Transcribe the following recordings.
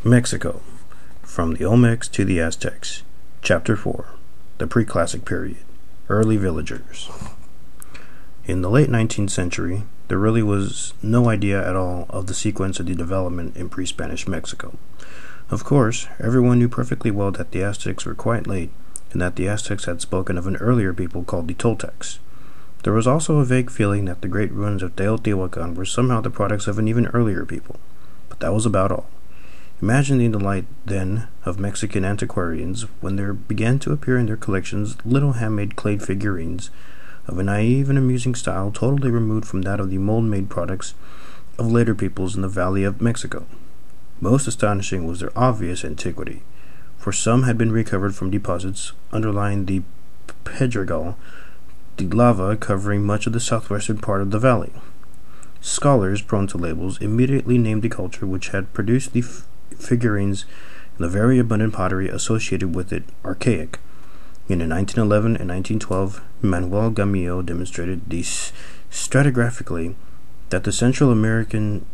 Mexico, from the Olmecs to the Aztecs. Chapter 4, the Pre-Classic Period, Early Villagers. In the late 19th century, there really was no idea at all of the sequence of the development in pre-Spanish Mexico. Of course, everyone knew perfectly well that the Aztecs were quite late, and that the Aztecs had spoken of an earlier people called the Toltecs. There was also a vague feeling that the great ruins of Teotihuacan were somehow the products of an even earlier people, but that was about all. Imagine the delight, then, of Mexican antiquarians when there began to appear in their collections little handmade clay figurines of a naive and amusing style totally removed from that of the mold-made products of later peoples in the Valley of Mexico. Most astonishing was their obvious antiquity, for some had been recovered from deposits underlying the Pedregal, the lava covering much of the southwestern part of the valley. Scholars, prone to labels, immediately named the culture which had produced the figurines and the very abundant pottery associated with it archaic. In 1911 and 1912, Manuel Gamillo demonstrated stratigraphically that the Central Mexican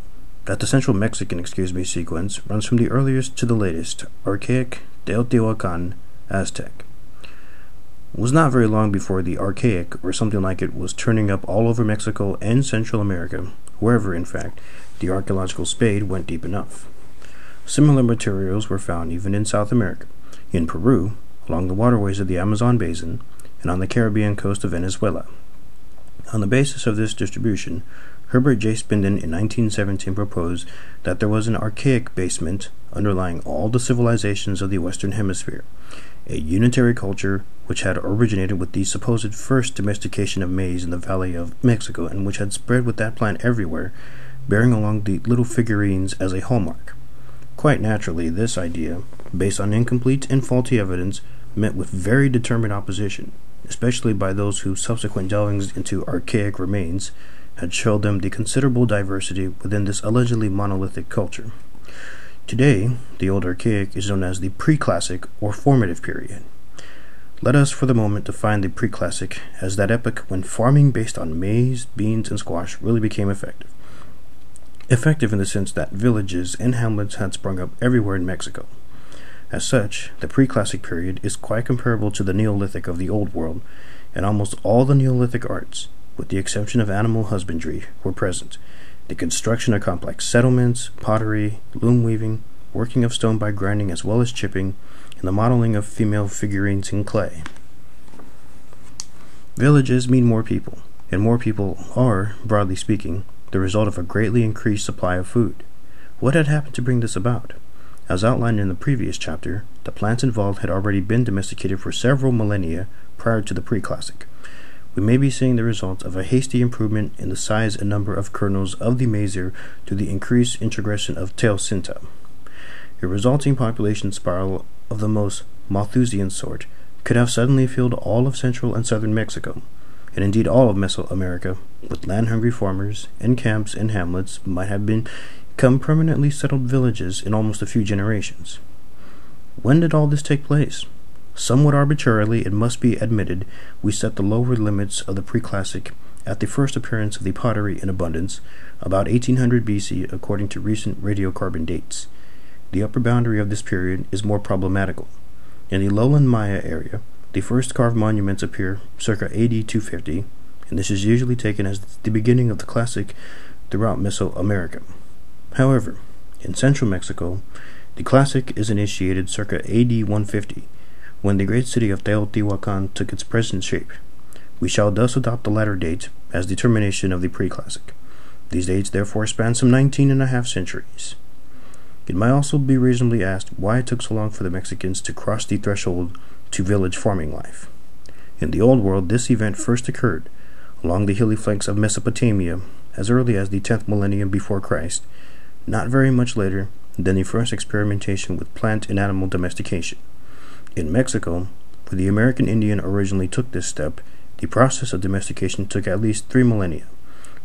sequence runs from the earliest to the latest, archaic, Teotihuacan, Aztec. It was not very long before the archaic, or something like it, was turning up all over Mexico and Central America, wherever, in fact, the archaeological spade went deep enough. Similar materials were found even in South America, in Peru, along the waterways of the Amazon basin, and on the Caribbean coast of Venezuela. On the basis of this distribution, Herbert J. Spinden in 1917 proposed that there was an archaic basement underlying all the civilizations of the Western Hemisphere, a unitary culture which had originated with the supposed first domestication of maize in the Valley of Mexico and which had spread with that plant everywhere, bearing along the little figurines as a hallmark. Quite naturally, this idea, based on incomplete and faulty evidence, met with very determined opposition, especially by those whose subsequent delvings into archaic remains had showed them the considerable diversity within this allegedly monolithic culture. Today, the old archaic is known as the pre-classic or formative period. Let us for the moment define the pre-classic as that epoch when farming based on maize, beans, and squash really became effective. Effective in the sense that villages and hamlets had sprung up everywhere in Mexico. As such, the pre-classic period is quite comparable to the Neolithic of the Old World, and almost all the Neolithic arts, with the exception of animal husbandry, were present. The construction of complex settlements, pottery, loom weaving, working of stone by grinding as well as chipping, and the modeling of female figurines in clay. Villages mean more people, and more people are, broadly speaking, the result of a greatly increased supply of food. What had happened to bring this about? As outlined in the previous chapter, the plants involved had already been domesticated for several millennia prior to the pre-classic. We may be seeing the result of a hasty improvement in the size and number of kernels of the maize ear to the increased introgression of teosinte. A resulting population spiral of the most Malthusian sort could have suddenly filled all of central and southern Mexico, and indeed all of Mesoamerica, with land-hungry farmers, and camps and hamlets might have become permanently settled villages in almost a few generations. When did all this take place? Somewhat arbitrarily, it must be admitted, we set the lower limits of the pre-classic at the first appearance of the pottery in abundance, about 1800 BC according to recent radiocarbon dates. The upper boundary of this period is more problematical. In the lowland Maya area, the first carved monuments appear circa AD 250, and this is usually taken as the beginning of the classic throughout Mesoamerica. However, in central Mexico, the classic is initiated circa AD 150, when the great city of Teotihuacan took its present shape. We shall thus adopt the latter date as the termination of the pre-classic. These dates therefore span some 19.5 centuries. It might also be reasonably asked why it took so long for the Mexicans to cross the threshold to village farming life. In the Old World, this event first occurred along the hilly flanks of Mesopotamia as early as the 10th millennium before Christ, not very much later than the first experimentation with plant and animal domestication. In Mexico, where the American Indian originally took this step, the process of domestication took at least 3 millennia.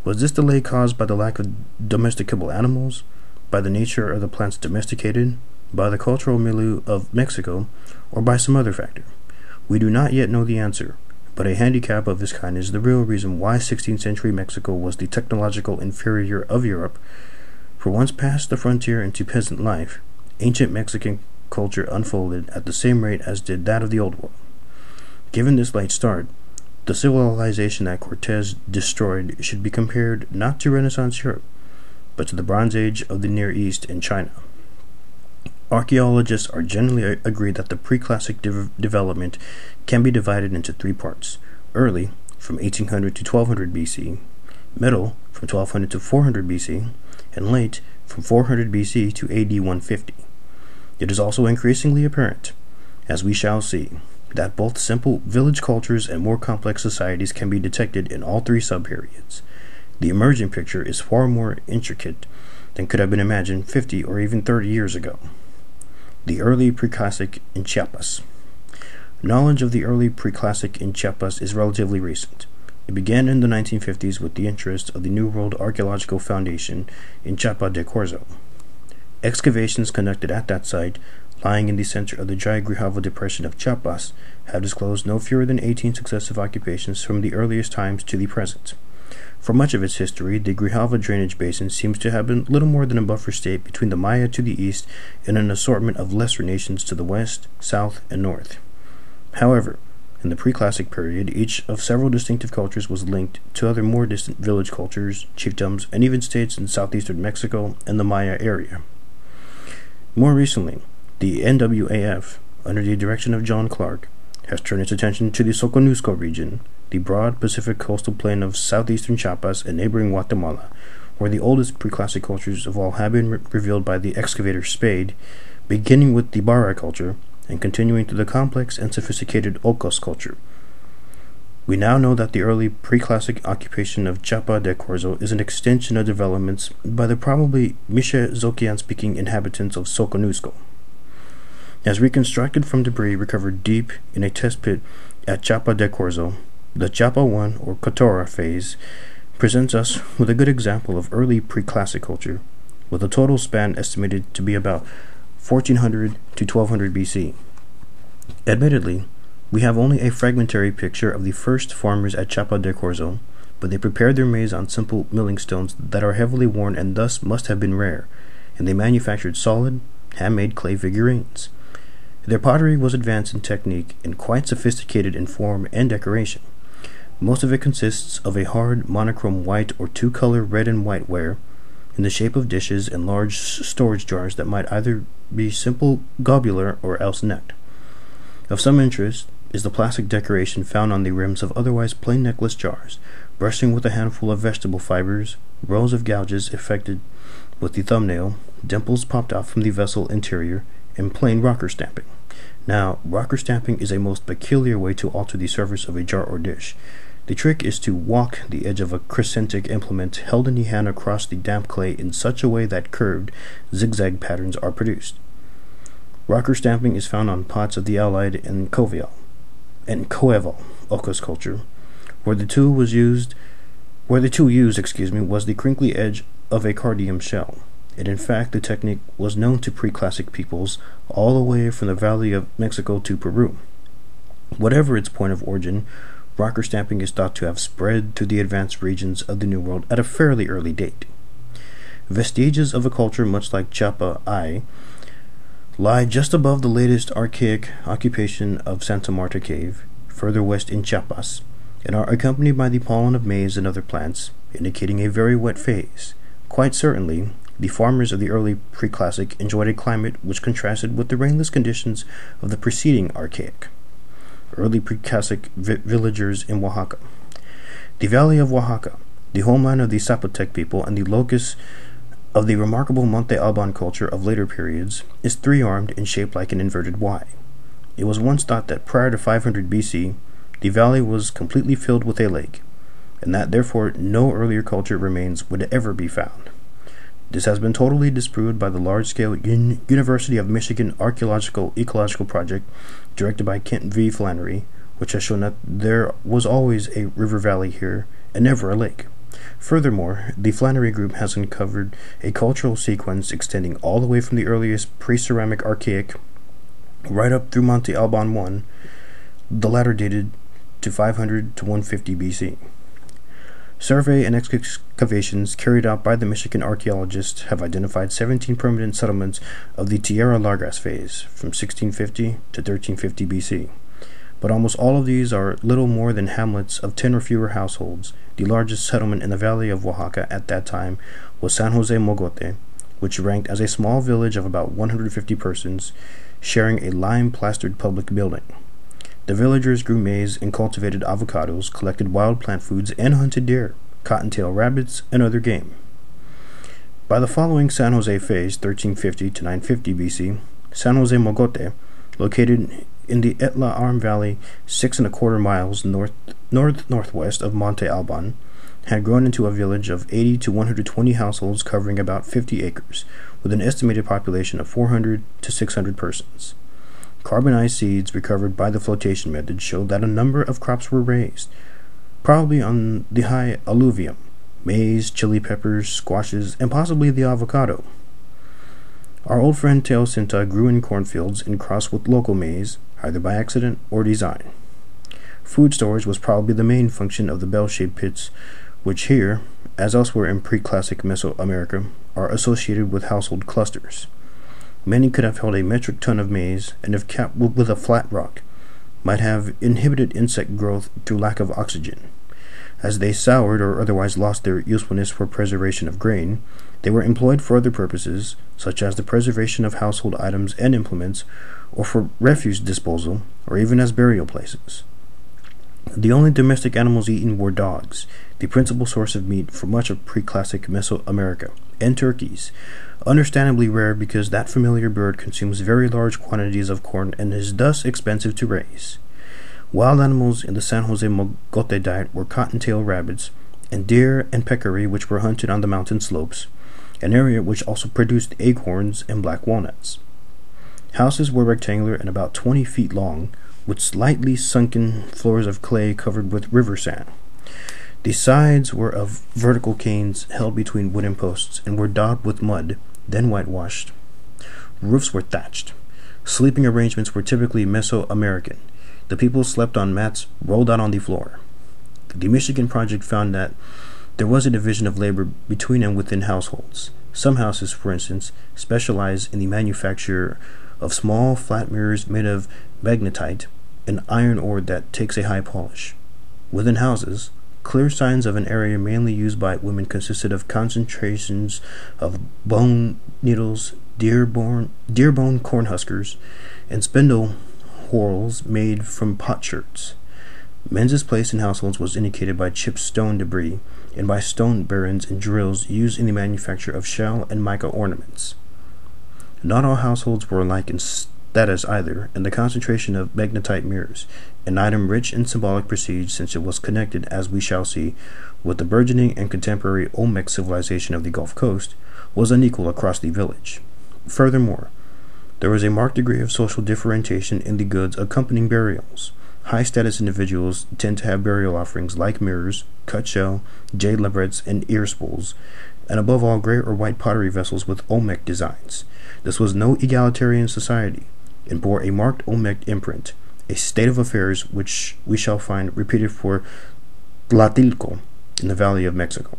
Was this delay caused by the lack of domesticable animals, by the nature of the plants domesticated, by the cultural milieu of Mexico, or by some other factor? We do not yet know the answer, but a handicap of this kind is the real reason why 16th century Mexico was the technological inferior of Europe, for once past the frontier into peasant life, ancient Mexican culture unfolded at the same rate as did that of the Old World. Given this late start, the civilization that Cortez destroyed should be compared not to Renaissance Europe, but to the Bronze Age of the Near East and China. Archaeologists are generally agreed that the pre-classic development can be divided into three parts: early, from 1800 to 1200 BC, middle, from 1200 to 400 BC, and late, from 400 BC to AD 150. It is also increasingly apparent, as we shall see, that both simple village cultures and more complex societies can be detected in all three subperiods. The emerging picture is far more intricate than could have been imagined 50 or even 30 years ago. The early preclassic in Chiapas. Knowledge of the early preclassic in Chiapas is relatively recent. It began in the 1950s with the interest of the New World Archaeological Foundation in Chiapa de Corzo. Excavations conducted at that site, lying in the center of the dry Grijalva depression of Chiapas, have disclosed no fewer than 18 successive occupations from the earliest times to the present. For much of its history, the Grijalva drainage basin seems to have been little more than a buffer state between the Maya to the east and an assortment of lesser nations to the west, south, and north. However, in the pre-classic period, each of several distinctive cultures was linked to other more distant village cultures, chiefdoms, and even states in southeastern Mexico and the Maya area. More recently, the NWAF, under the direction of John Clark, has turned its attention to the Soconusco region, the broad Pacific coastal plain of southeastern Chiapas and neighboring Guatemala, where the oldest pre-classic cultures of all have been revealed by the excavator spade, beginning with the Bara culture and continuing to the complex and sophisticated Ocos culture. We now know that the early pre-classic occupation of Chiapa de Corzo is an extension of developments by the probably Mixe-Zoquian-speaking inhabitants of Soconusco. As reconstructed from debris recovered deep in a test pit at Chiapa de Corzo, the Chiapa I, or Cotora phase, presents us with a good example of early pre-classic culture, with a total span estimated to be about 1400 to 1200 BC. Admittedly, we have only a fragmentary picture of the first farmers at Chiapa de Corzo, but they prepared their maize on simple milling stones that are heavily worn and thus must have been rare, and they manufactured solid, handmade clay figurines. Their pottery was advanced in technique and quite sophisticated in form and decoration. Most of it consists of a hard monochrome white or two-color red and white ware in the shape of dishes and large storage jars that might either be simple globular or else necked. Of some interest is the plastic decoration found on the rims of otherwise plain necklace jars, brushing with a handful of vegetable fibers, rows of gouges effected with the thumbnail, dimples popped out from the vessel interior, and plain rocker stamping. Now, rocker stamping is a most peculiar way to alter the surface of a jar or dish. The trick is to walk the edge of a crescentic implement held in the hand across the damp clay in such a way that curved, zigzag patterns are produced. Rocker stamping is found on pots of the allied and Coeval Ocos culture, where the tool used was the crinkly edge of a cardium shell. And in fact, the technique was known to pre-classic peoples all the way from the Valley of Mexico to Peru. Whatever its point of origin, rocker stamping is thought to have spread to the advanced regions of the New World at a fairly early date. Vestiges of a culture much like Chiapa I lie just above the latest archaic occupation of Santa Marta Cave, further west in Chiapas, and are accompanied by the pollen of maize and other plants, indicating a very wet phase. Quite certainly, the farmers of the early pre-classic enjoyed a climate which contrasted with the rainless conditions of the preceding archaic. Early pre-classic villagers in Oaxaca. The Valley of Oaxaca, the homeland of the Zapotec people and the locus of the remarkable Monte Alban culture of later periods, is three-armed and shaped like an inverted Y. It was once thought that prior to 500 BC, the valley was completely filled with a lake, and that therefore no earlier culture remains would ever be found. This has been totally disproved by the large-scale University of Michigan Archaeological Ecological Project directed by Kent V. Flannery, which has shown that there was always a river valley here and never a lake. Furthermore, the Flannery group has uncovered a cultural sequence extending all the way from the earliest pre-ceramic archaic right up through Monte Alban I, the latter dated to 500 to 150 BC. Survey and excavations carried out by the Michigan archaeologists have identified 17 permanent settlements of the Tierra Largas phase from 1650 to 1350 BC. But almost all of these are little more than hamlets of 10 or fewer households. The largest settlement in the valley of Oaxaca at that time was San Jose Mogote, which ranked as a small village of about 150 persons, sharing a lime-plastered public building. The villagers grew maize and cultivated avocados, collected wild plant foods, and hunted deer, cottontail rabbits, and other game. By the following San Jose phase, 1350 to 950 BC, San Jose Mogote, located in the Etla Arm Valley 6¼ miles northwest of Monte Alban, had grown into a village of 80 to 120 households covering about 50 acres, with an estimated population of 400 to 600 persons. Carbonized seeds recovered by the flotation method showed that a number of crops were raised, probably on the high alluvium: maize, chili peppers, squashes, and possibly the avocado. Our old friend Teosinte grew in cornfields and crossed with local maize, either by accident or design. Food storage was probably the main function of the bell-shaped pits, which here, as elsewhere in pre-classic Mesoamerica, are associated with household clusters. Many could have held a metric ton of maize, and if capped with a flat rock, might have inhibited insect growth through lack of oxygen. As they soured or otherwise lost their usefulness for preservation of grain, they were employed for other purposes, such as the preservation of household items and implements, or for refuse disposal, or even as burial places. The only domestic animals eaten were dogs, the principal source of meat for much of pre-classic Mesoamerica, and turkeys, understandably rare because that familiar bird consumes very large quantities of corn and is thus expensive to raise. Wild animals in the San Jose Mogote diet were cottontail rabbits, and deer and peccary, which were hunted on the mountain slopes, an area which also produced acorns and black walnuts. Houses were rectangular and about 20 feet long, with slightly sunken floors of clay covered with river sand. The sides were of vertical canes held between wooden posts and were daubed with mud, then whitewashed. Roofs were thatched. Sleeping arrangements were typically Mesoamerican. The people slept on mats rolled out on the floor. The Michigan Project found that there was a division of labor between and within households. Some houses, for instance, specialize in the manufacture of small flat mirrors made of magnetite, an iron ore that takes a high polish. Within houses, clear signs of an area mainly used by women consisted of concentrations of bone needles, deer bone cornhuskers, and spindle whorls made from potsherds. Men's place in households was indicated by chipped stone debris and by stone barons and drills used in the manufacture of shell and mica ornaments. Not all households were alike in status either, and the concentration of magnetite mirrors, an item rich in symbolic prestige since it was connected, as we shall see, with the burgeoning and contemporary Olmec civilization of the Gulf Coast, was unequal across the village. Furthermore, there was a marked degree of social differentiation in the goods accompanying burials. High-status individuals tend to have burial offerings like mirrors, cut shell, jade labrets, and ear spools, and above all gray or white pottery vessels with Olmec designs. This was no egalitarian society, and bore a marked Olmec imprint, a state of affairs which we shall find repeated for Tlatilco in the Valley of Mexico.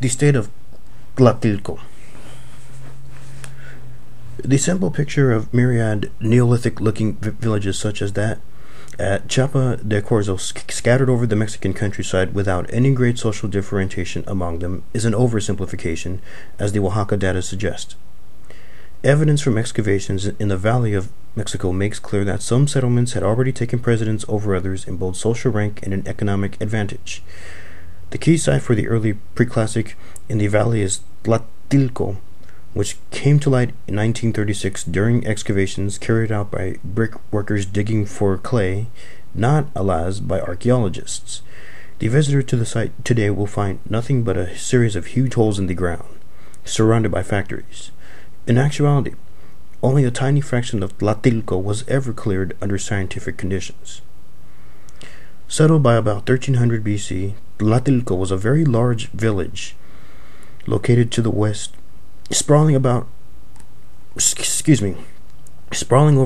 The state of Tlatilco. The simple picture of myriad Neolithic-looking villages such as that at Chiapa de Corzo, scattered over the Mexican countryside without any great social differentiation among them, is an oversimplification, as the Oaxaca data suggest. Evidence from excavations in the Valley of Mexico makes clear that some settlements had already taken precedence over others in both social rank and in economic advantage. The key site for the early pre-classic in the valley is Tlatilco, which came to light in 1936 during excavations carried out by brick workers digging for clay, not, alas, by archaeologists. The visitor to the site today will find nothing but a series of huge holes in the ground, surrounded by factories. In actuality, only a tiny fraction of Tlatilco was ever cleared under scientific conditions. Settled by about 1300 BC, Tlatilco was a very large village located to the west, sprawling over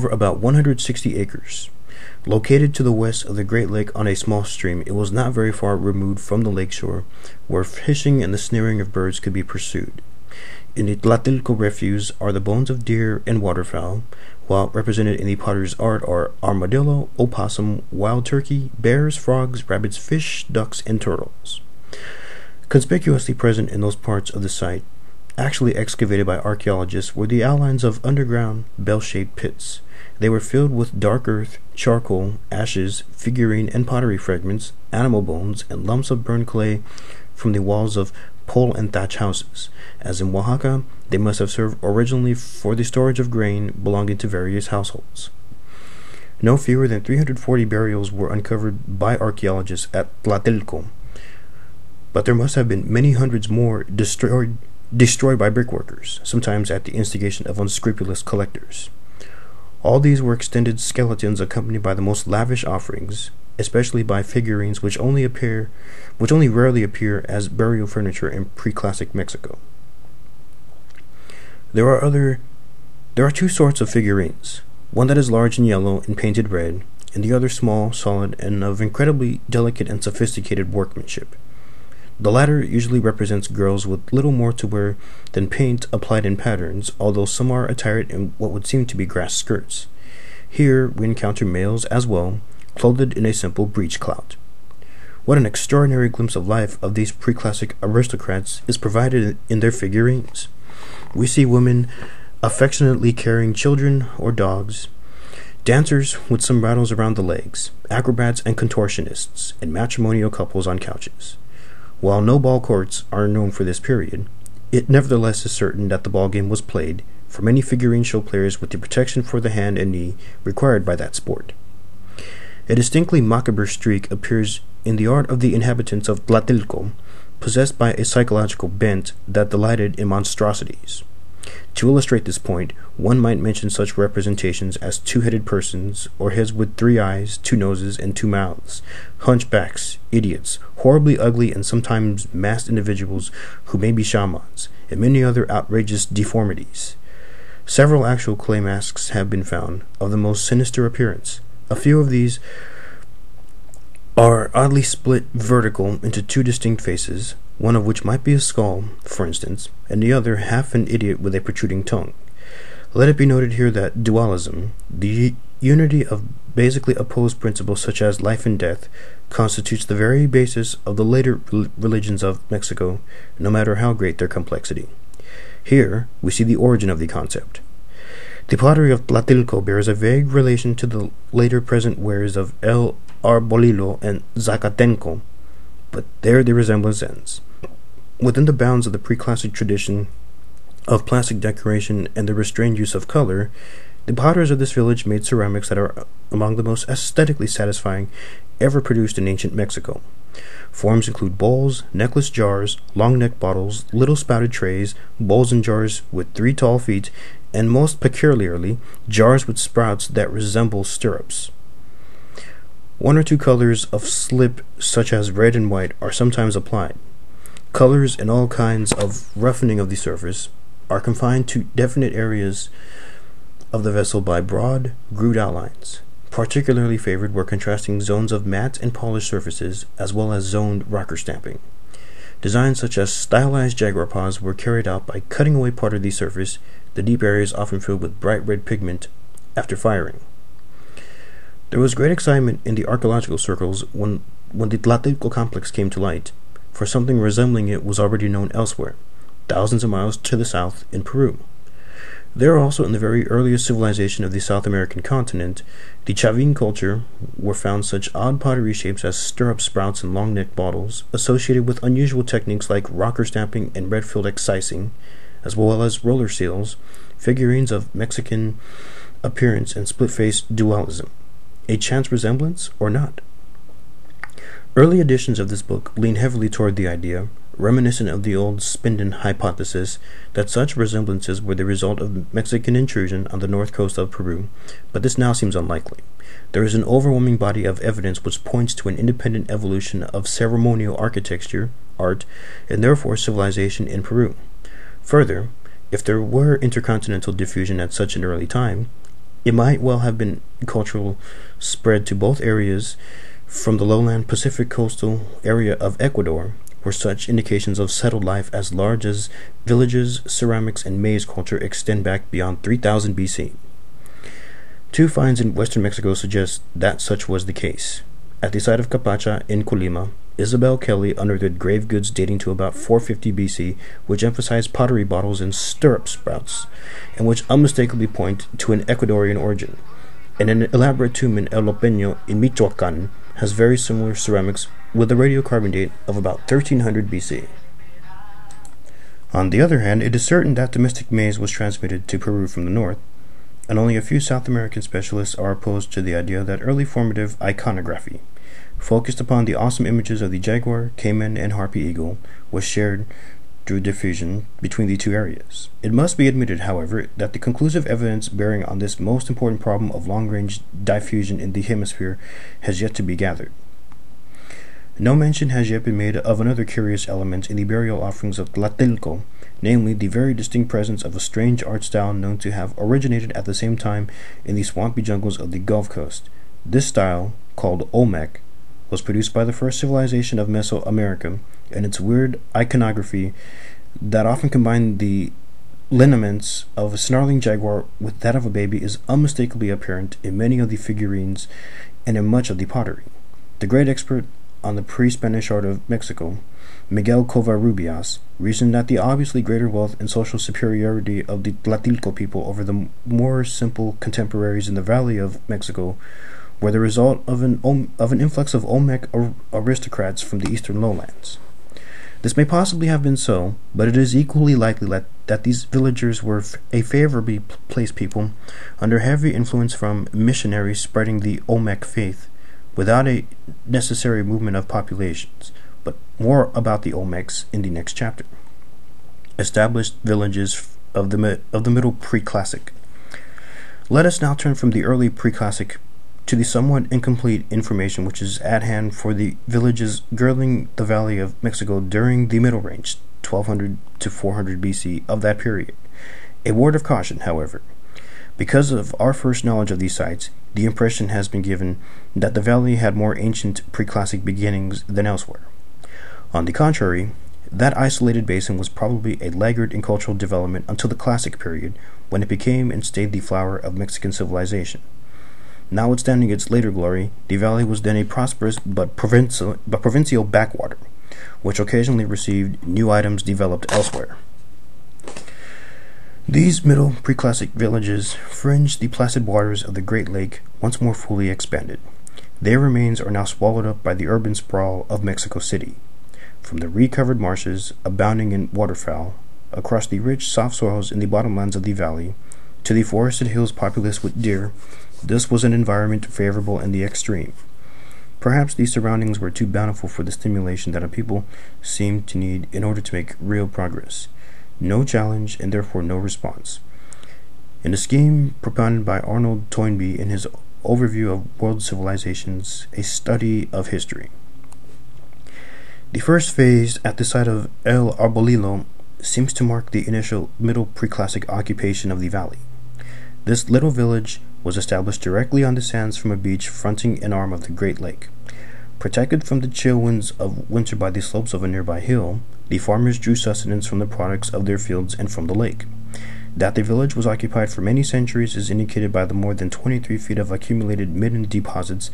about 160 acres. Located to the west of the Great Lake on a small stream, it was not very far removed from the lakeshore, where fishing and the snaring of birds could be pursued. In the Tlatelolco refuse are the bones of deer and waterfowl, while represented in the potter's art are armadillo, opossum, wild turkey, bears, frogs, rabbits, fish, ducks, and turtles. Conspicuously present in those parts of the site, actually excavated by archaeologists, were the outlines of underground, bell-shaped pits. They were filled with dark earth, charcoal, ashes, figurine and pottery fragments, animal bones, and lumps of burned clay from the walls of pole and thatch houses. As in Oaxaca, they must have served originally for the storage of grain belonging to various households. No fewer than 340 burials were uncovered by archaeologists at Tlatelolco, but there must have been many hundreds more destroyed by brickworkers, sometimes at the instigation of unscrupulous collectors. All these were extended skeletons accompanied by the most lavish offerings, especially by figurines which only rarely appear as burial furniture in pre-classic Mexico. There are two sorts of figurines, one that is large and yellow and painted red, and the other small, solid, and of incredibly delicate and sophisticated workmanship. The latter usually represents girls with little more to wear than paint applied in patterns, although some are attired in what would seem to be grass skirts. Here we encounter males as well, clothed in a simple breechclout. What an extraordinary glimpse of life of these pre-classic aristocrats is provided in their figurines. We see women affectionately carrying children or dogs, dancers with sombreros around the legs, acrobats and contortionists, and matrimonial couples on couches. While no ball courts are known for this period, it nevertheless is certain that the ball game was played, for many figurines show players with the protection for the hand and knee required by that sport. A distinctly macabre streak appears in the art of the inhabitants of Tlatelolco, possessed by a psychological bent that delighted in monstrosities. To illustrate this point, one might mention such representations as two-headed persons, or heads with 3 eyes, 2 noses, and 2 mouths, hunchbacks, idiots, horribly ugly and sometimes masked individuals who may be shamans, and many other outrageous deformities. Several actual clay masks have been found, of the most sinister appearance. A few of these are oddly split vertical into 2 distinct faces, one of which might be a skull, for instance, and the other half an idiot with a protruding tongue. Let it be noted here that dualism, the unity of basically opposed principles such as life and death, constitutes the very basis of the later religions of Mexico, no matter how great their complexity. Here we see the origin of the concept. The pottery of Tlatelolco bears a vague relation to the later present wares of El Arbolillo and Zacatenco, but there the resemblance ends. Within the bounds of the pre-classic tradition of plastic decoration and the restrained use of color, the potters of this village made ceramics that are among the most aesthetically satisfying ever produced in ancient Mexico. Forms include bowls, necklace jars, long-necked bottles, little spouted trays, bowls and jars with 3 tall feet, and most peculiarly, jars with sprouts that resemble stirrups. 1 or 2 colors of slip, such as red and white, are sometimes applied. Colors and all kinds of roughening of the surface are confined to definite areas of the vessel by broad, grooved outlines. Particularly favored were contrasting zones of matte and polished surfaces, as well as zoned rocker stamping. Designs such as stylized jaguar paws were carried out by cutting away part of the surface, the deep areas often filled with bright red pigment, after firing. There was great excitement in the archaeological circles when the Tlatelolco complex came to light, for something resembling it was already known elsewhere, thousands of miles to the south in Peru. There also, in the very earliest civilization of the South American continent, the Chavin culture, were found such odd pottery shapes as stirrup sprouts and long-necked bottles, associated with unusual techniques like rocker stamping and red-filled excising, as well as roller seals, figurines of Mexican appearance and split-faced dualism. A chance resemblance or not? Early editions of this book lean heavily toward the idea, reminiscent of the old Spinden hypothesis, that such resemblances were the result of Mexican intrusion on the north coast of Peru, but this now seems unlikely. There is an overwhelming body of evidence which points to an independent evolution of ceremonial architecture, art, and therefore civilization in Peru. Further, if there were intercontinental diffusion at such an early time, It might well have been cultural spread to both areas from the lowland Pacific coastal area of Ecuador, where such indications of settled life as large as villages, ceramics, and maize culture extend back beyond 3000 BC. Two finds in western Mexico suggest that such was the case. At the site of Capacha in Colima, Isabel Kelly unearthed grave goods dating to about 450 BC, which emphasize pottery bottles and stirrup sprouts, and which unmistakably point to an Ecuadorian origin. And an elaborate tomb in El Lopeño in Michoacan has very similar ceramics with a radiocarbon date of about 1300 BC. On the other hand, it is certain that domestic maize was transmitted to Peru from the north, and only a few South American specialists are opposed to the idea that early formative iconography, focused upon the awesome images of the jaguar, cayman, and harpy eagle, was shared through diffusion between the two areas. It must be admitted, however, that the conclusive evidence bearing on this most important problem of long-range diffusion in the hemisphere has yet to be gathered. No mention has yet been made of another curious element in the burial offerings of Tlatelolco, namely the very distinct presence of a strange art style known to have originated at the same time in the swampy jungles of the Gulf Coast. This style, called Olmec, was produced by the first civilization of Mesoamerica, and its weird iconography that often combined the lineaments of a snarling jaguar with that of a baby is unmistakably apparent in many of the figurines and in much of the pottery. The great expert on the pre-Spanish art of Mexico, Miguel Covarrubias, reasoned that the obviously greater wealth and social superiority of the Tlatelolco people over the more simple contemporaries in the Valley of Mexico were the result of an influx of Olmec aristocrats from the eastern lowlands. This may possibly have been so, but it is equally likely that these villagers were a favorably placed people under heavy influence from missionaries spreading the Olmec faith, without a necessary movement of populations. But more about the Olmecs in the next chapter. Established villages of the Middle Preclassic. Let us now turn from the early Preclassic to the somewhat incomplete information which is at hand for the villages girdling the Valley of Mexico during the Middle Range, 1200 to 400 BC of that period. A word of caution, however. Because of our first knowledge of these sites, the impression has been given that the valley had more ancient Preclassic beginnings than elsewhere. On the contrary, that isolated basin was probably a laggard in cultural development until the Classic period, when it became and stayed the flower of Mexican civilization. Notwithstanding its later glory, the valley was then a prosperous but provincial backwater, which occasionally received new items developed elsewhere. These middle Preclassic villages fringed the placid waters of the Great Lake once more fully expanded. Their remains are now swallowed up by the urban sprawl of Mexico City. From the recovered marshes abounding in waterfowl, across the rich soft soils in the bottomlands of the valley, to the forested hills populous with deer, this was an environment favorable in the extreme. Perhaps these surroundings were too bountiful for the stimulation that a people seemed to need in order to make real progress. No challenge, and therefore no response. In a scheme propounded by Arnold Toynbee in his Overview of World Civilizations, a Study of History. The first phase at the site of El Arbolillo seems to mark the initial Middle Preclassic occupation of the valley. This little village was established directly on the sands from a beach fronting an arm of the Great Lake. Protected from the chill winds of winter by the slopes of a nearby hill, the farmers drew sustenance from the products of their fields and from the lake. That the village was occupied for many centuries is indicated by the more than 23 feet of accumulated midden deposits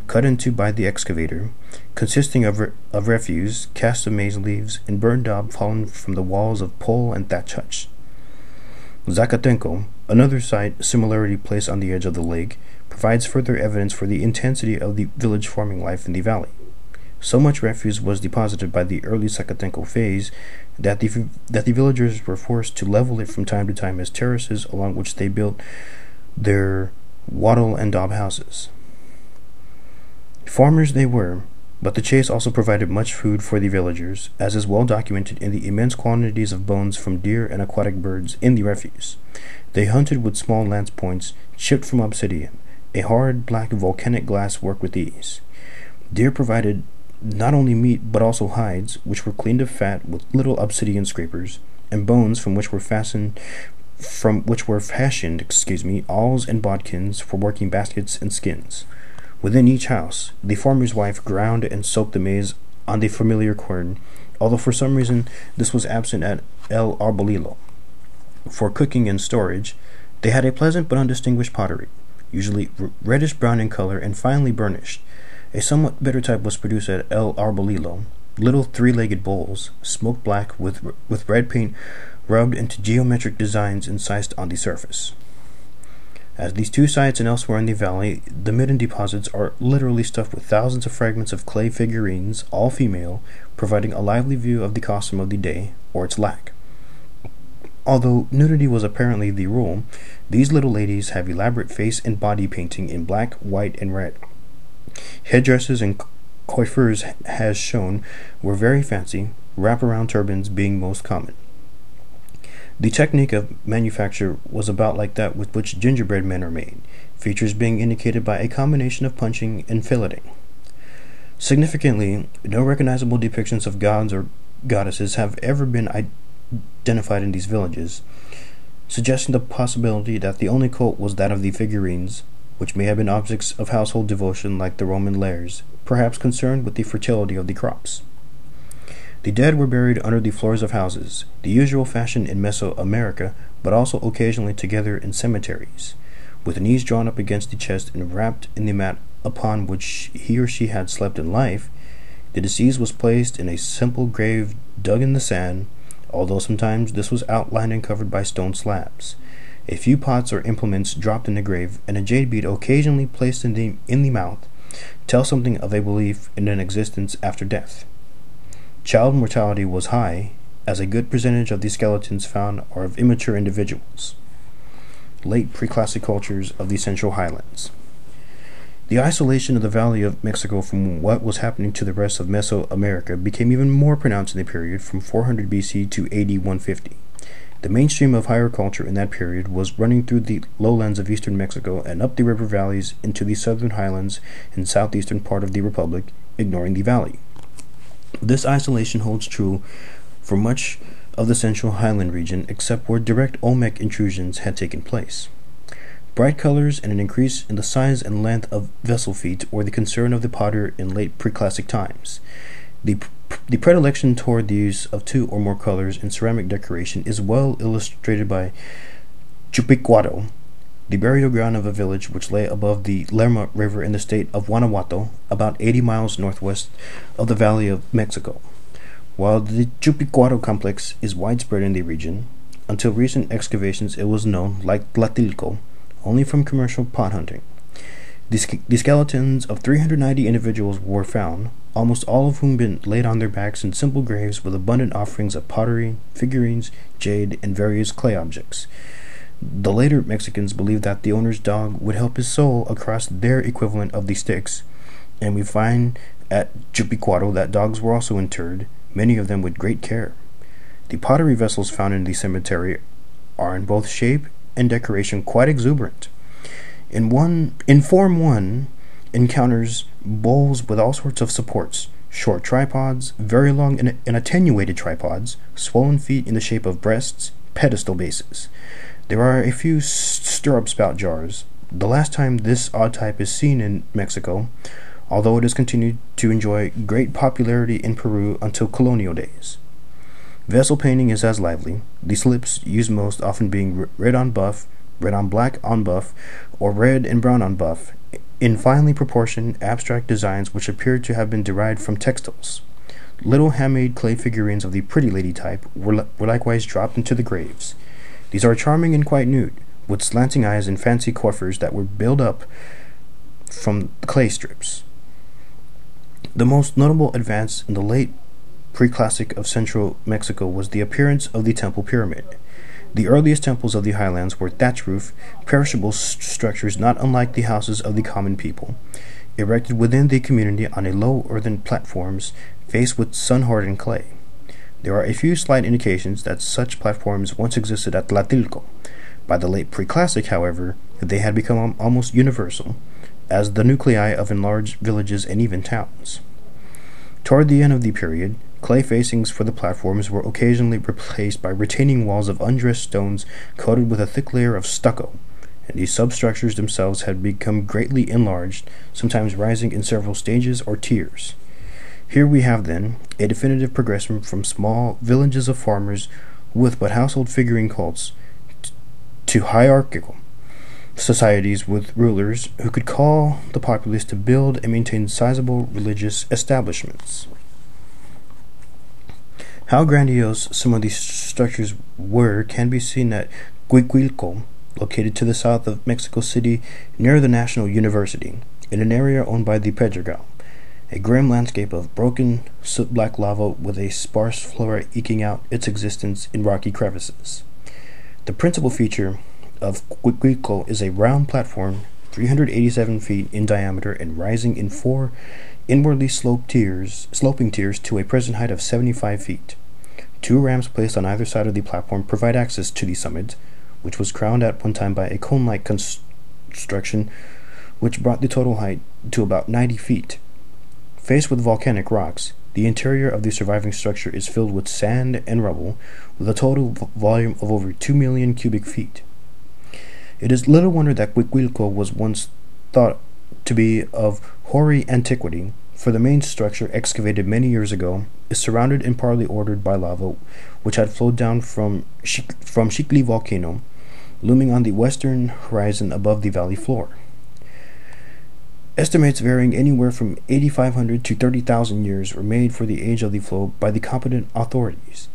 cut into by the excavator, consisting of refuse, cast of maize leaves, and burned daub fallen from the walls of pole and thatch huts. Zacatenco, another site similarly placed on the edge of the lake, provides further evidence for the intensity of the village farming life in the valley. So much refuse was deposited by the early Zacatenco phase that the villagers were forced to level it from time to time as terraces along which they built their wattle and daub houses. Farmers they were, but the chase also provided much food for the villagers, as is well documented in the immense quantities of bones from deer and aquatic birds in the refuse. They hunted with small lance points chipped from obsidian. A hard black volcanic glass worked with ease. Deer provided not only meat but also hides, which were cleaned of fat with little obsidian scrapers, and bones from which were fashioned from which were fashioned, awls and bodkins for working baskets and skins. Within each house, the farmer's wife ground and soaked the maize on the familiar quern, although for some reason this was absent at El Arbolillo. For cooking and storage, they had a pleasant but undistinguished pottery, usually reddish-brown in color and finely burnished. A somewhat better type was produced at El Arbolillo, little three-legged bowls, smoked black with red paint rubbed into geometric designs incised on the surface. As these two sites and elsewhere in the valley, the midden deposits are literally stuffed with thousands of fragments of clay figurines, all female, providing a lively view of the costume of the day, or its lack. Although nudity was apparently the rule, these little ladies have elaborate face and body painting in black, white, and red. Headdresses and coiffures, has shown, were very fancy, wraparound turbans being most common. The technique of manufacture was about like that with which gingerbread men are made, features being indicated by a combination of punching and filleting. Significantly, no recognizable depictions of gods or goddesses have ever been identified in these villages, suggesting the possibility that the only cult was that of the figurines, which may have been objects of household devotion like the Roman lares, perhaps concerned with the fertility of the crops. The dead were buried under the floors of houses, the usual fashion in Mesoamerica, but also occasionally together in cemeteries, with the knees drawn up against the chest and wrapped in the mat upon which he or she had slept in life. The deceased was placed in a simple grave dug in the sand, although sometimes this was outlined and covered by stone slabs. A few pots or implements dropped in the grave, and a jade bead occasionally placed in the mouth, tell something of a belief in an existence after death. Child mortality was high, as a good percentage of the skeletons found are of immature individuals. Late preclassic cultures of the Central Highlands. The isolation of the Valley of Mexico from what was happening to the rest of Mesoamerica became even more pronounced in the period from 400 BC to AD 150. The mainstream of higher culture in that period was running through the lowlands of eastern Mexico and up the river valleys into the southern highlands and southeastern part of the republic, ignoring the valley. This isolation holds true for much of the central highland region except where direct Olmec intrusions had taken place. Bright colors and an increase in the size and length of vessel feet were the concern of the potter in late preclassic times. The predilection toward the use of two or more colors in ceramic decoration is well illustrated by Chupicuaro, the burial ground of a village which lay above the Lerma River in the state of Guanajuato, about 80 miles northwest of the Valley of Mexico. While the Chupicuaro complex is widespread in the region, until recent excavations it was known, like Tlatilco, only from commercial pot hunting. The skeletons of 390 individuals were found, almost all of whom been laid on their backs in simple graves with abundant offerings of pottery, figurines, jade, and various clay objects. The later Mexicans believed that the owner's dog would help his soul across their equivalent of the sticks, and we find at Chupicuaro that dogs were also interred, many of them with great care. The pottery vessels found in the cemetery are in both shape and decoration quite exuberant. In Form 1 encounters bowls with all sorts of supports, short tripods, very long and attenuated tripods, swollen feet in the shape of breasts, pedestal bases. There are a few stirrup spout jars, the last time this odd type is seen in Mexico, although it has continued to enjoy great popularity in Peru until colonial days. Vessel painting is as lively, the slips used most often being red on buff, red on black on buff, or red and brown on buff, in finely proportioned abstract designs which appear to have been derived from textiles. Little handmade clay figurines of the pretty lady type were likewise dropped into the graves. These are charming and quite nude, with slanting eyes and fancy coiffures that were built up from the clay strips. The most notable advance in the late preclassic of central Mexico was the appearance of the temple pyramid. The earliest temples of the highlands were thatch roof, perishable structures not unlike the houses of the common people, erected within the community on a low earthen platforms faced with sun-hardened clay. There are a few slight indications that such platforms once existed at Tlatilco. By the late preclassic, however, they had become almost universal, as the nuclei of enlarged villages and even towns. Toward the end of the period, Clay facings for the platforms were occasionally replaced by retaining walls of undressed stones coated with a thick layer of stucco, and these substructures themselves had become greatly enlarged, sometimes rising in several stages or tiers. Here we have, then, a definitive progression from small villages of farmers with but household figurine cults to hierarchical societies with rulers who could call the populace to build and maintain sizable religious establishments. How grandiose some of these structures were can be seen at Cuicuilco, located to the south of Mexico City near the National University, in an area owned by the Pedregal, a grim landscape of broken, soot-black lava with a sparse flora eking out its existence in rocky crevices. The principal feature of Cuicuilco is a round platform, 387 feet in diameter and rising in 4 inwardly sloping tiers to a present height of 75 feet. 2 ramps placed on either side of the platform provide access to the summit, which was crowned at one time by a cone-like construction which brought the total height to about 90 feet. Faced with volcanic rocks, the interior of the surviving structure is filled with sand and rubble, with a total volume of over 2 million cubic feet. It is little wonder that Cuicuilco was once thought to be of hoary antiquity, for the main structure, excavated many years ago, is surrounded and partly ordered by lava which had flowed down from Xicli volcano, looming on the western horizon above the valley floor. Estimates varying anywhere from 8,500 to 30,000 years were made for the age of the flow by the competent authorities,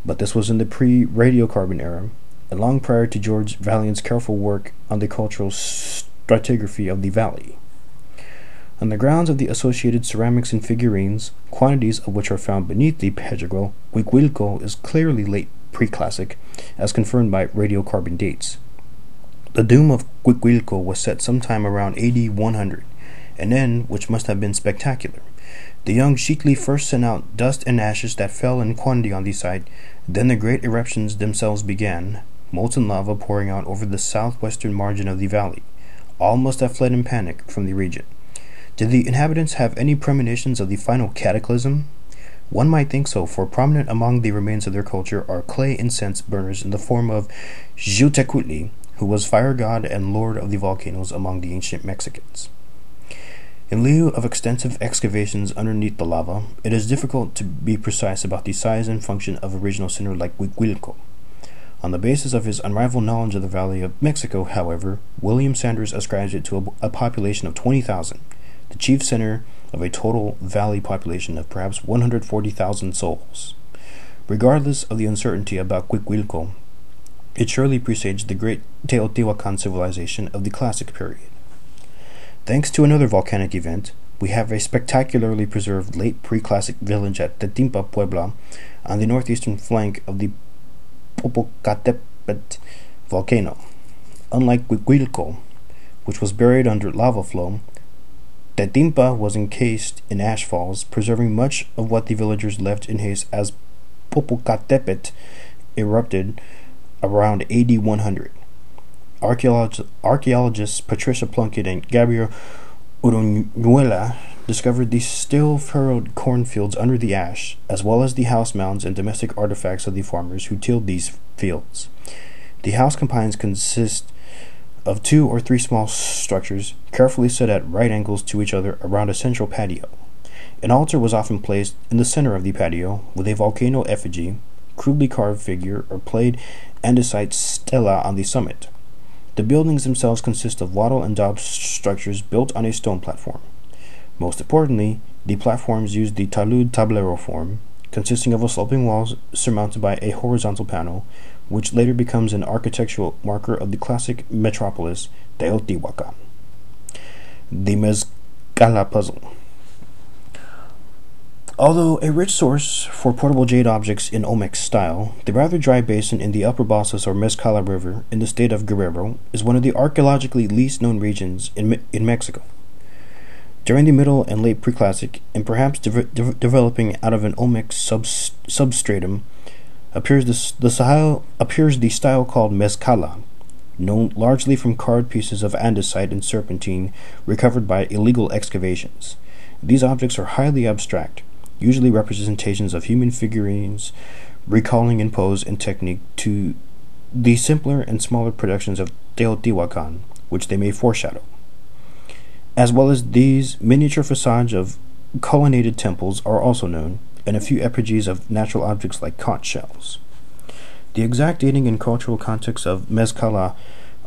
but this was in the pre-radiocarbon era, and long prior to George Valiant's careful work on the cultural stratigraphy of the valley. On the grounds of the associated ceramics and figurines, quantities of which are found beneath the Pedregal, Cuicuilco is clearly late pre-classic, as confirmed by radiocarbon dates. The doom of Cuicuilco was set sometime around AD 100, an end which must have been spectacular. The young Xicli first sent out dust and ashes that fell in quantity on the site, then the great eruptions themselves began, molten lava pouring out over the southwestern margin of the valley. All must have fled in panic from the region. Did the inhabitants have any premonitions of the final cataclysm? One might think so, for prominent among the remains of their culture are clay incense burners in the form of Xiuhtecuhtli, who was fire god and lord of the volcanoes among the ancient Mexicans. In lieu of extensive excavations underneath the lava, it is difficult to be precise about the size and function of original center like Cuicuilco. On the basis of his unrivaled knowledge of the Valley of Mexico, however, William Sanders ascribes it to a population of 20,000, the chief center of a total valley population of perhaps 140,000 souls. Regardless of the uncertainty about Cuicuilco, it surely presaged the great Teotihuacan civilization of the Classic period. Thanks to another volcanic event, we have a spectacularly preserved late pre-classic village at Tetimpa, Puebla, on the northeastern flank of the Popocatépetl volcano. Unlike Cuicuilco, which was buried under lava flow, Tetimpa was encased in ash falls, preserving much of what the villagers left in haste as Popocatépetl erupted around AD 100. Archaeologists Patricia Plunkett and Gabriel Uruñuela discovered the still furrowed cornfields under the ash, as well as the house mounds and domestic artifacts of the farmers who tilled these fields. The house companions consist of 2 or 3 small structures, carefully set at right angles to each other around a central patio. An altar was often placed in the center of the patio, with a volcano effigy, crudely carved figure, or played andesite stela on the summit. The buildings themselves consist of wattle and daub structures built on a stone platform. Most importantly, the platforms use the talud tablero form, consisting of a sloping wall surmounted by a horizontal panel, which later becomes an architectural marker of the classic metropolis, Teotihuacan. The Muscala puzzle. Although a rich source for portable jade objects in Olmec style, the rather dry basin in the upper Balsas or Muscala River in the state of Guerrero is one of the archaeologically least known regions in Mexico. During the Middle and Late Preclassic, and perhaps developing out of an Olmec substratum, appears the style called Muscala, known largely from carved pieces of andesite and serpentine recovered by illegal excavations. These objects are highly abstract, usually representations of human figurines, recalling in pose and technique to the simpler and smaller productions of Teotihuacan, which they may foreshadow. As well as these, miniature facades of colonnaded temples are also known, and a few effigies of natural objects like conch shells. The exact dating and cultural context of Muscala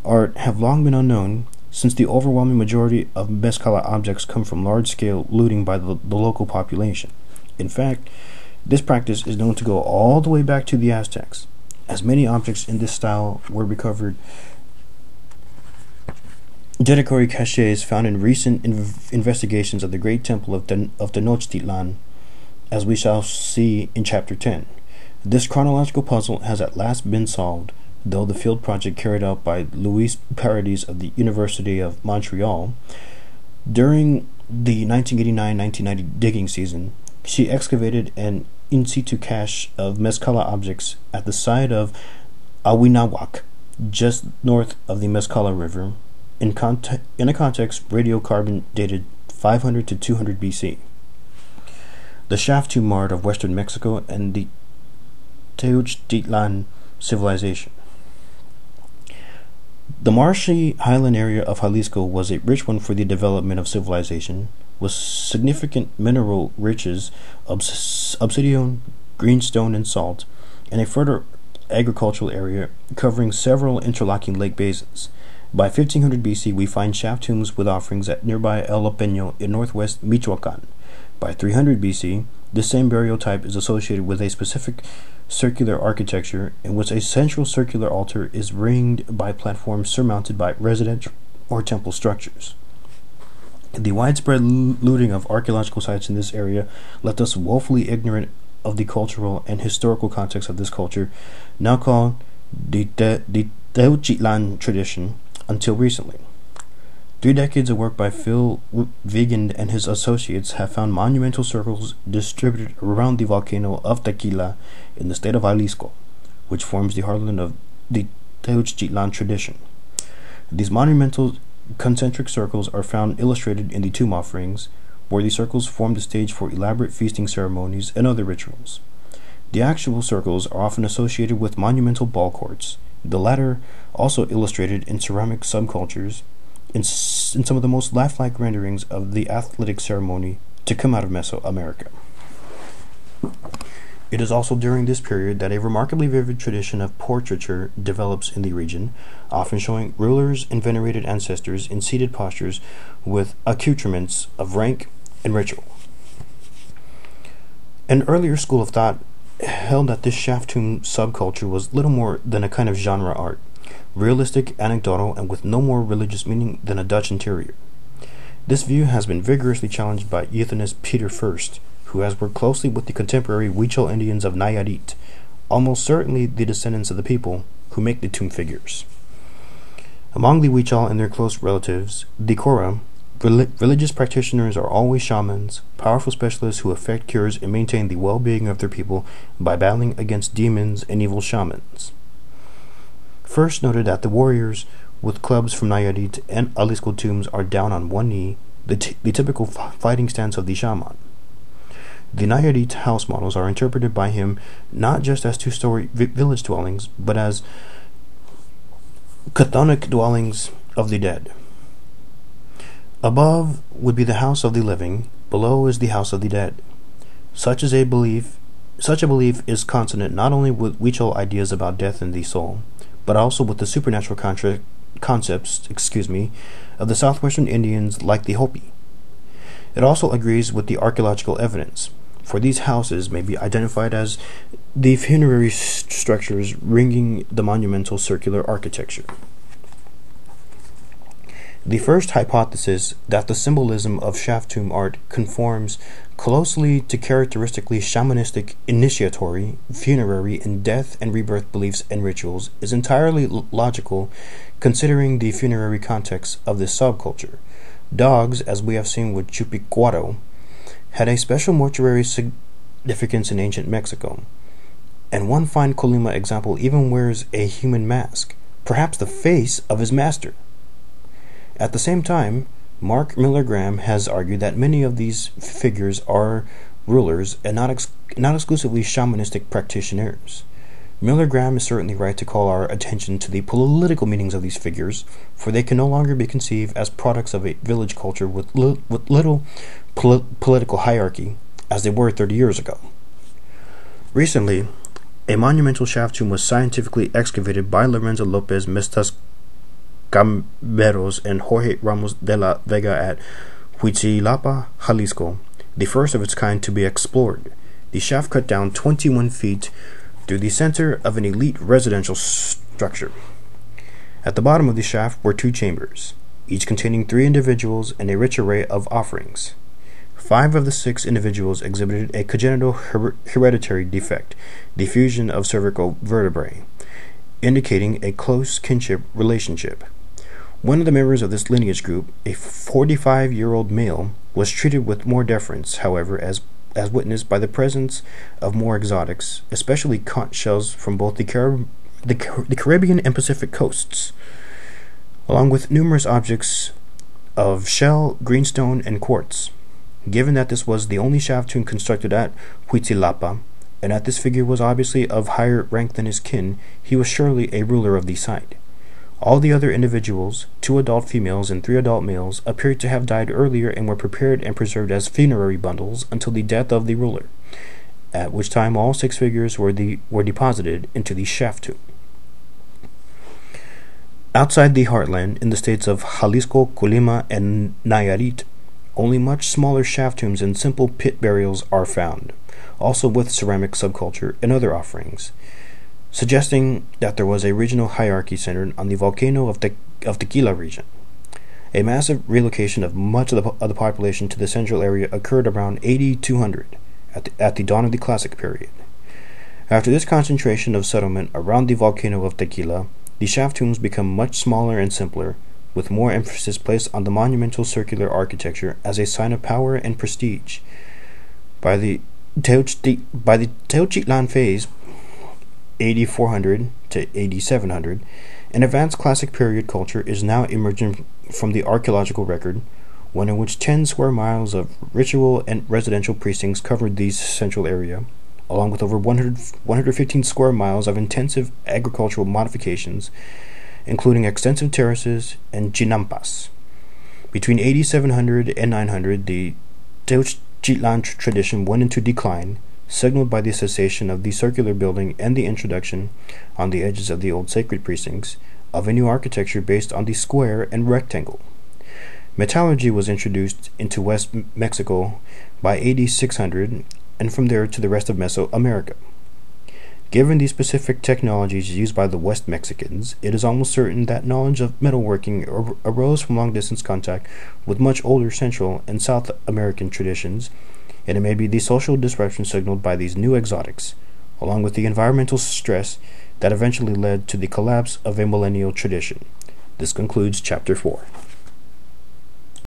art have long been unknown, since the overwhelming majority of Muscala objects come from large-scale looting by the local population. In fact, this practice is known to go all the way back to the Aztecs, as many objects in this style were recovered. Dedicatory caches found in recent investigations of the Great Temple of Tenochtitlan, as we shall see in Chapter 10. This chronological puzzle has at last been solved, though the field project carried out by Louise Paradis of the University of Montreal during the 1989-1990 digging season, she excavated an in situ cache of Muscala objects at the site of Awinawak, just north of the Muscala River, in a context radiocarbon dated 500 to 200 BC. The shaft tomb mart of western Mexico and the Tenochtitlan civilization. The marshy highland area of Jalisco was a rich one for the development of civilization, with significant mineral riches of obsidian, greenstone, and salt, and a fertile agricultural area covering several interlocking lake basins. By 1500 BC, we find shaft tombs with offerings at nearby El Peño in northwest Michoacan. By 300 BC, this same burial type is associated with a specific circular architecture in which a central circular altar is ringed by platforms surmounted by residential or temple structures. The widespread looting of archaeological sites in this area left us woefully ignorant of the cultural and historical context of this culture, now called the Tenochtitlan tradition, until recently. 3 decades of work by Phil Wiegand and his associates have found monumental circles distributed around the volcano of Tequila in the state of Jalisco, which forms the heartland of the Tenochtitlan tradition. These monumental concentric circles are found illustrated in the tomb offerings, where the circles form the stage for elaborate feasting ceremonies and other rituals. The actual circles are often associated with monumental ball courts, the latter also illustrated in ceramic subcultures, in some of the most lifelike renderings of the athletic ceremony to come out of Mesoamerica. It is also during this period that a remarkably vivid tradition of portraiture develops in the region, often showing rulers and venerated ancestors in seated postures with accoutrements of rank and ritual. An earlier school of thought held that this shaft tomb subculture was little more than a kind of genre art, realistic, anecdotal, and with no more religious meaning than a Dutch interior. This view has been vigorously challenged by euthymist Peter First, who has worked closely with the contemporary Huichol Indians of Nayarit, almost certainly the descendants of the people who make the tomb figures. Among the Huichol and their close relatives, the Kora, religious practitioners are always shamans, powerful specialists who effect cures and maintain the well-being of their people by battling against demons and evil shamans. First noted that the warriors with clubs from Nayarit and Jalisco tombs are down on one knee, the typical fighting stance of the shaman. The Nayarit house models are interpreted by him not just as two-story village dwellings, but as chthonic dwellings of the dead. Above would be the house of the living, below is the house of the dead. Such a belief is consonant not only with Huichol ideas about death and the soul, but also with the supernatural concepts of the southwestern Indians like the Hopi. It also agrees with the archaeological evidence, for these houses may be identified as the funerary structures ringing the monumental circular architecture. The first hypothesis that the symbolism of shaft tomb art conforms closely to characteristically shamanistic initiatory, funerary, and death and rebirth beliefs and rituals is entirely logical considering the funerary context of this subculture. Dogs, as we have seen with Chupicuaro, had a special mortuary significance in ancient Mexico, and one fine Colima example even wears a human mask, perhaps the face of his master. At the same time, Mark Miller Graham has argued that many of these figures are rulers, and not exclusively shamanistic practitioners. Miller Graham is certainly right to call our attention to the political meanings of these figures, for they can no longer be conceived as products of a village culture with little political hierarchy, as they were 30 years ago. Recently, a monumental shaft tomb was scientifically excavated by Lorenzo Lopez Mestas Gamberos and Jorge Ramos de la Vega at Huitzilapa, Jalisco, the first of its kind to be explored. The shaft cut down 21 feet through the center of an elite residential structure. At the bottom of the shaft were 2 chambers, each containing 3 individuals and a rich array of offerings. 5 of the 6 individuals exhibited a congenital hereditary defect, the fusion of cervical vertebrae, indicating a close kinship relationship. One of the members of this lineage group, a 45-year-old male, was treated with more deference, however, as witnessed by the presence of more exotics, especially conch shells from both the Caribbean and Pacific coasts, along with numerous objects of shell, greenstone, and quartz. Given that this was the only shaft tomb constructed at Huitzilapa, and that this figure was obviously of higher rank than his kin, he was surely a ruler of the site. All the other individuals, 2 adult females and 3 adult males, appeared to have died earlier and were prepared and preserved as funerary bundles until the death of the ruler, at which time all 6 figures were deposited into the shaft tomb. Outside the heartland, in the states of Jalisco, Colima, and Nayarit, only much smaller shaft tombs and simple pit burials are found, also with ceramic subculture and other offerings, suggesting that there was a regional hierarchy centered on the volcano of Tequila region. A massive relocation of much of the population to the central area occurred around 8200 at the dawn of the Classic period. After this concentration of settlement around the volcano of Tequila, the shaft tombs become much smaller and simpler, with more emphasis placed on the monumental circular architecture as a sign of power and prestige. By the Teochtitlan phase, 8400 to 8700, an advanced Classic period culture is now emerging from the archaeological record, one in which 10 square miles of ritual and residential precincts covered the central area, along with over 115 square miles of intensive agricultural modifications, including extensive terraces and chinampas. Between 8700 and 900, the Teochtitlan tradition went into decline, signaled by the cessation of the circular building and the introduction, on the edges of the old sacred precincts, of a new architecture based on the square and rectangle. Metallurgy was introduced into West Mexico by AD 600, and from there to the rest of Mesoamerica. Given the specific technologies used by the West Mexicans, it is almost certain that knowledge of metalworking arose from long-distance contact with much older Central and South American traditions, and it may be the social disruption signaled by these new exotics, along with the environmental stress that eventually led to the collapse of a millennial tradition. This concludes Chapter 4.